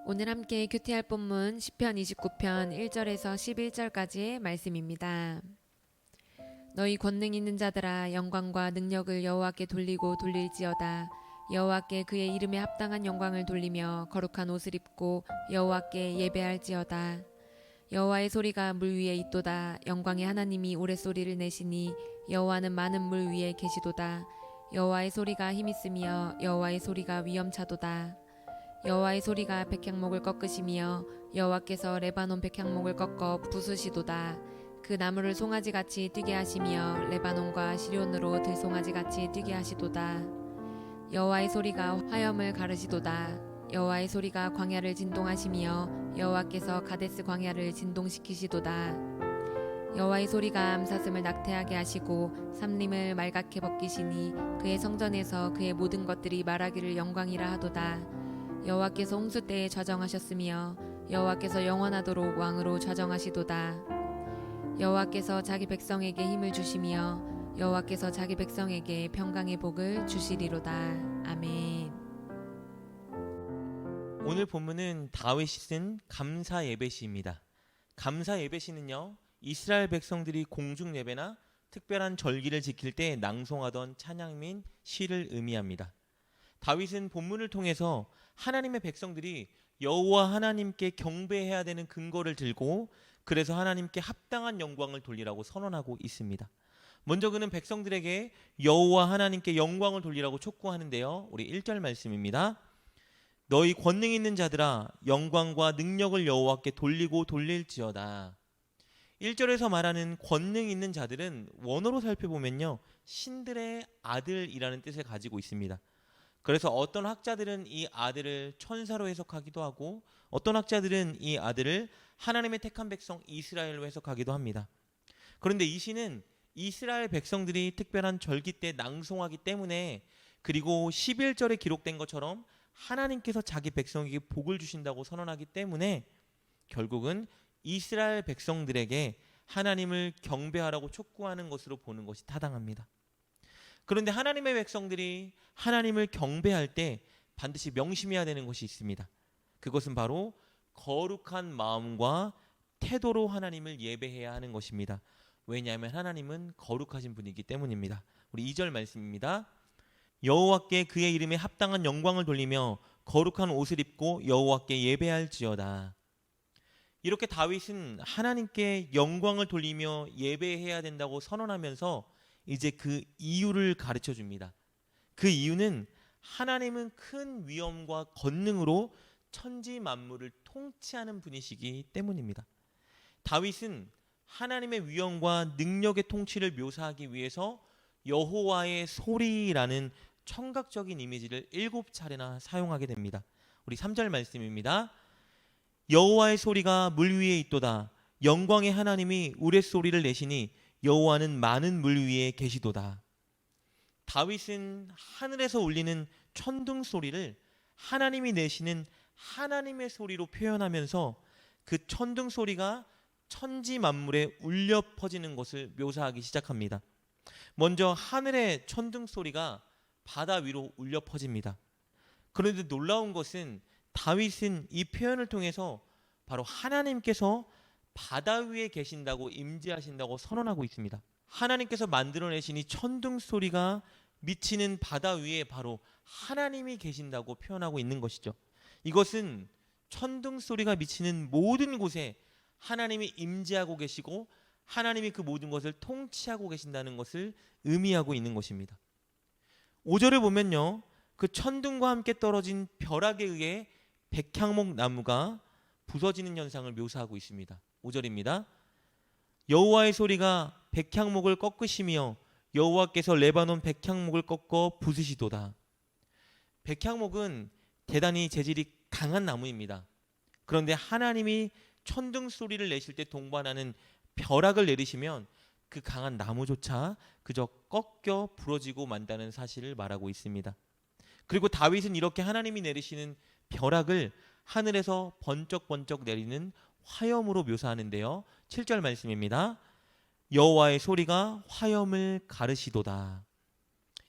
오늘 함께 큐티할 본문 시편 29편 1절에서 11절까지의 말씀입니다. 너희 권능 있는 자들아 영광과 능력을 여호와께 돌리고 돌릴지어다. 여호와께 그의 이름에 합당한 영광을 돌리며 거룩한 옷을 입고 여호와께 예배할지어다. 여호와의 소리가 물 위에 있도다. 영광의 하나님이 우레소리를 내시니 여호와는 많은 물 위에 계시도다. 여호와의 소리가 힘있으며 여호와의 소리가 위엄차도다. 여호와의 소리가 백향목을 꺾으시며 여호와께서 레바논 백향목을 꺾어 부수시도다. 그 나무를 송아지같이 뛰게 하시며 레바논과 시련으로 들송아지같이 뛰게 하시도다. 여호와의 소리가 화염을 가르시도다. 여호와의 소리가 광야를 진동하시며 여호와께서 가데스 광야를 진동시키시도다. 여호와의 소리가 암사슴을 낙태하게 하시고 삼림을 말갛게 벗기시니 그의 성전에서 그의 모든 것들이 말하기를 영광이라 하도다. 여호와께서 홍수 때에 좌정하셨으며 여호와께서 영원하도록 왕으로 좌정하시도다. 여호와께서 자기 백성에게 힘을 주시며 여호와께서 자기 백성에게 평강의 복을 주시리로다. 아멘. 오늘 본문은 다윗이 쓴 감사 예배시입니다. 감사 예배시는요, 이스라엘 백성들이 공중 예배나 특별한 절기를 지킬 때 낭송하던 찬양민 시를 의미합니다. 다윗은 본문을 통해서 하나님의 백성들이 여호와 하나님께 경배해야 되는 근거를 들고 그래서 하나님께 합당한 영광을 돌리라고 선언하고 있습니다. 먼저 그는 백성들에게 여호와 하나님께 영광을 돌리라고 촉구하는데요. 우리 1절 말씀입니다. 너희 권능 있는 자들아 영광과 능력을 여호와께 돌리고 돌릴지어다. 1절에서 말하는 권능 있는 자들은 원어로 살펴보면요, 신들의 아들이라는 뜻을 가지고 있습니다. 그래서 어떤 학자들은 이 아들을 천사로 해석하기도 하고 어떤 학자들은 이 아들을 하나님의 택한 백성 이스라엘로 해석하기도 합니다. 그런데 이 시는 이스라엘 백성들이 특별한 절기 때 낭송하기 때문에, 그리고 11절에 기록된 것처럼 하나님께서 자기 백성에게 복을 주신다고 선언하기 때문에 결국은 이스라엘 백성들에게 하나님을 경배하라고 촉구하는 것으로 보는 것이 타당합니다. 그런데 하나님의 백성들이 하나님을 경배할 때 반드시 명심해야 되는 것이 있습니다. 그것은 바로 거룩한 마음과 태도로 하나님을 예배해야 하는 것입니다. 왜냐하면 하나님은 거룩하신 분이기 때문입니다. 우리 2절 말씀입니다. 여호와께 그의 이름에 합당한 영광을 돌리며 거룩한 옷을 입고 여호와께 예배할지어다. 이렇게 다윗은 하나님께 영광을 돌리며 예배해야 된다고 선언하면서 이제 그 이유를 가르쳐 줍니다. 그 이유는 하나님은 큰 위엄과 권능으로 천지 만물을 통치하는 분이시기 때문입니다. 다윗은 하나님의 위엄과 능력의 통치를 묘사하기 위해서 여호와의 소리라는 청각적인 이미지를 7차례나 사용하게 됩니다. 우리 3절 말씀입니다. 여호와의 소리가 물 위에 있도다. 영광의 하나님이 우레소리를 내시니 여호와는 많은 물 위에 계시도다. 다윗은 하늘에서 울리는 천둥 소리를 하나님이 내시는 하나님의 소리로 표현하면서 그 천둥 소리가 천지 만물에 울려 퍼지는 것을 묘사하기 시작합니다. 먼저 하늘의 천둥 소리가 바다 위로 울려 퍼집니다. 그런데 놀라운 것은 다윗은 이 표현을 통해서 바로 하나님께서 바다 위에 계신다고 임재하신다고 선언하고 있습니다. 하나님께서 만들어내신 이 천둥 소리가 미치는 바다 위에 바로 하나님이 계신다고 표현하고 있는 것이죠. 이것은 천둥 소리가 미치는 모든 곳에 하나님이 임재하고 계시고 하나님이 그 모든 것을 통치하고 계신다는 것을 의미하고 있는 것입니다. 5절을 보면요, 그 천둥과 함께 떨어진 벼락에 의해 백향목 나무가 부서지는 현상을 묘사하고 있습니다. 5절입니다. 여호와의 소리가 백향목을 꺾으시며 여호와께서 레바논 백향목을 꺾어 부수시도다. 백향목은 대단히 재질이 강한 나무입니다. 그런데 하나님이 천둥 소리를 내실 때 동반하는 벼락을 내리시면 그 강한 나무조차 그저 꺾여 부러지고 만다는 사실을 말하고 있습니다. 그리고 다윗은 이렇게 하나님이 내리시는 벼락을 하늘에서 번쩍번쩍 내리는 화염으로 묘사하는데요. 7절 말씀입니다. 여호와의 소리가 화염을 가르시도다.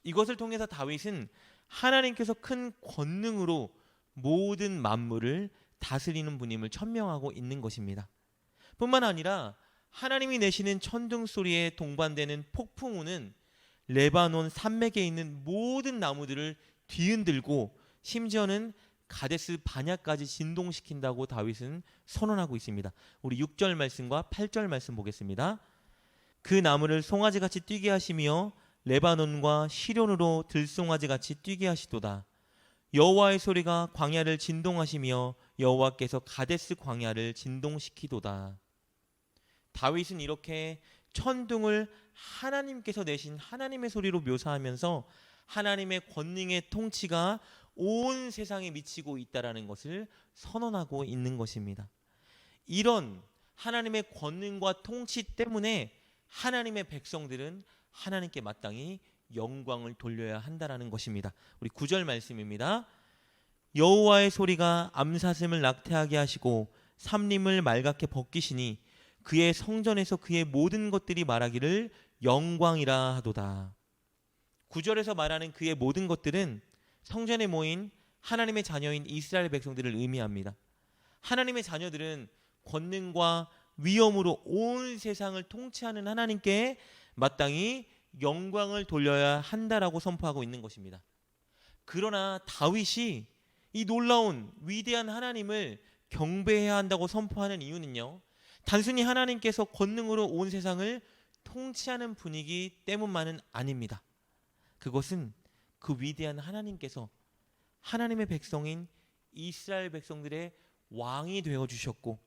이것을 통해서 다윗은 하나님께서 큰 권능으로 모든 만물을 다스리는 분임을 천명하고 있는 것입니다. 뿐만 아니라 하나님이 내시는 천둥 소리에 동반되는 폭풍우는 레바논 산맥에 있는 모든 나무들을 뒤흔들고 심지어는 가데스 바냐까지 진동시킨다고 다윗은 선언하고 있습니다. 우리 6절 말씀과 8절 말씀 보겠습니다. 그 나무를 송아지같이 뛰게 하시며 레바논과 시련으로 들송아지같이 뛰게 하시도다. 여호와의 소리가 광야를 진동하시며 여호와께서 가데스 광야를 진동시키도다. 다윗은 이렇게 천둥을 하나님께서 내신 하나님의 소리로 묘사하면서 하나님의 권능의 통치가 온 세상에 미치고 있다라는 것을 선언하고 있는 것입니다. 이런 하나님의 권능과 통치 때문에 하나님의 백성들은 하나님께 마땅히 영광을 돌려야 한다라는 것입니다. 우리 9절 말씀입니다. 여호와의 소리가 암사슴을 낙태하게 하시고 삼림을 말갛게 벗기시니 그의 성전에서 그의 모든 것들이 말하기를 영광이라 하도다. 9절에서 말하는 그의 모든 것들은 성전에 모인 하나님의 자녀인 이스라엘 백성들을 의미합니다. 하나님의 자녀들은 권능과 위엄으로 온 세상을 통치하는 하나님께 마땅히 영광을 돌려야 한다라고 선포하고 있는 것입니다. 그러나 다윗이 이 놀라운 위대한 하나님을 경배해야 한다고 선포하는 이유는요, 단순히 하나님께서 권능으로 온 세상을 통치하는 분이기 때문만은 아닙니다. 그것은 그 위대한 하나님께서 하나님의 백성인 이스라엘 백성들의 왕이 되어 주셨고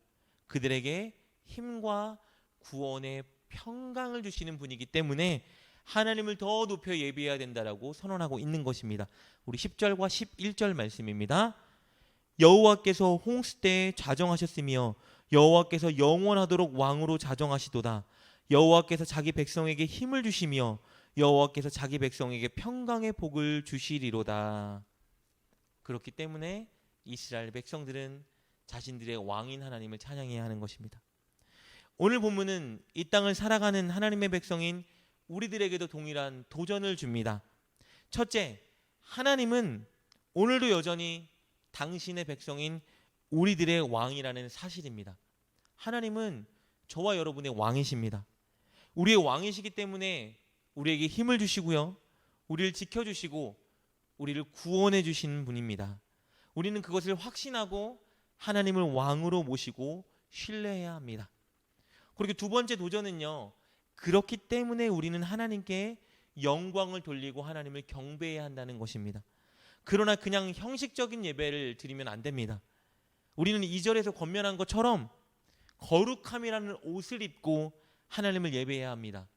그들에게 힘과 구원의 평강을 주시는 분이기 때문에 하나님을 더 높여 예배해야 된다라고 선언하고 있는 것입니다. 우리 10절과 11절 말씀입니다. 여호와께서 홍수 때에 자정하셨으며 여호와께서 영원하도록 왕으로 자정하시도다. 여호와께서 자기 백성에게 힘을 주시며 여호와께서 자기 백성에게 평강의 복을 주시리로다. 그렇기 때문에 이스라엘 백성들은 자신들의 왕인 하나님을 찬양해야 하는 것입니다. 오늘 본문은 이 땅을 살아가는 하나님의 백성인 우리들에게도 동일한 도전을 줍니다. 첫째, 하나님은 오늘도 여전히 당신의 백성인 우리들의 왕이라는 사실입니다. 하나님은 저와 여러분의 왕이십니다. 우리의 왕이시기 때문에 우리에게 힘을 주시고요, 우리를 지켜주시고 우리를 구원해 주시는 분입니다. 우리는 그것을 확신하고 하나님을 왕으로 모시고 신뢰해야 합니다. 그리고 두 번째 도전은요, 그렇기 때문에 우리는 하나님께 영광을 돌리고 하나님을 경배해야 한다는 것입니다. 그러나 그냥 형식적인 예배를 드리면 안 됩니다. 우리는 2절에서 권면한 것처럼 거룩함이라는 옷을 입고 하나님을 예배해야 합니다.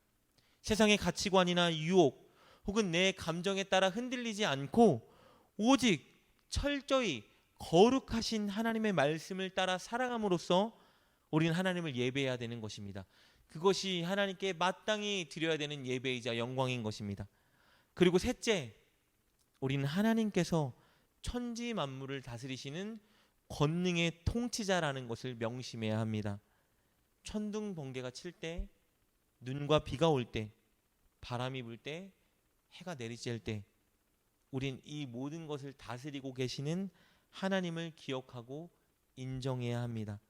세상의 가치관이나 유혹 혹은 내 감정에 따라 흔들리지 않고 오직 철저히 거룩하신 하나님의 말씀을 따라 살아감으로써 우리는 하나님을 예배해야 되는 것입니다. 그것이 하나님께 마땅히 드려야 되는 예배이자 영광인 것입니다. 그리고 셋째, 우리는 하나님께서 천지 만물을 다스리시는 권능의 통치자라는 것을 명심해야 합니다. 천둥 번개가 칠 때, 눈과 비가 올 때, 바람이 불 때, 해가 내리쬐을 때 우린 이 모든 것을 다스리고 계시는 하나님을 기억하고 인정해야 합니다.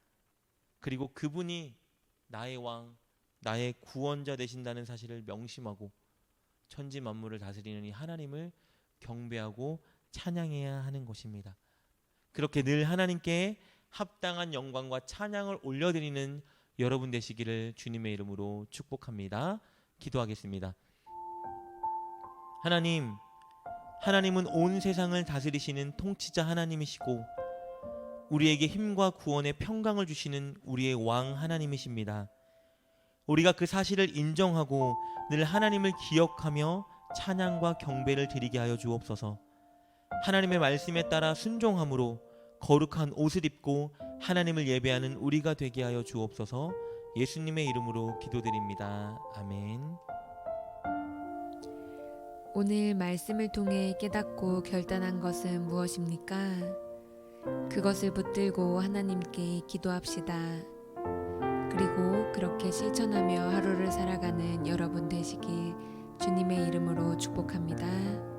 그리고 그분이 나의 왕, 나의 구원자 되신다는 사실을 명심하고 천지 만물을 다스리는 이 하나님을 경배하고 찬양해야 하는 것입니다. 그렇게 늘 하나님께 합당한 영광과 찬양을 올려드리는 여러분 되시기를 주님의 이름으로 축복합니다. 기도하겠습니다. 하나님은 온 세상을 다스리시는 통치자 하나님이시고 우리에게 힘과 구원의 평강을 주시는 우리의 왕 하나님이십니다. 우리가 그 사실을 인정하고 늘 하나님을 기억하며 찬양과 경배를 드리게 하여 주옵소서. 하나님의 말씀에 따라 순종함으로 거룩한 옷을 입고 하나님을 예배하는 우리가 되게 하여 주옵소서. 예수님의 이름으로 기도드립니다. 아멘. 오늘 말씀을 통해 깨닫고 결단한 것은 무엇입니까? 그것을 붙들고 하나님께 기도합시다. 그리고 그렇게 실천하며 하루를 살아가는 여러분 되시길 주님의 이름으로 축복합니다.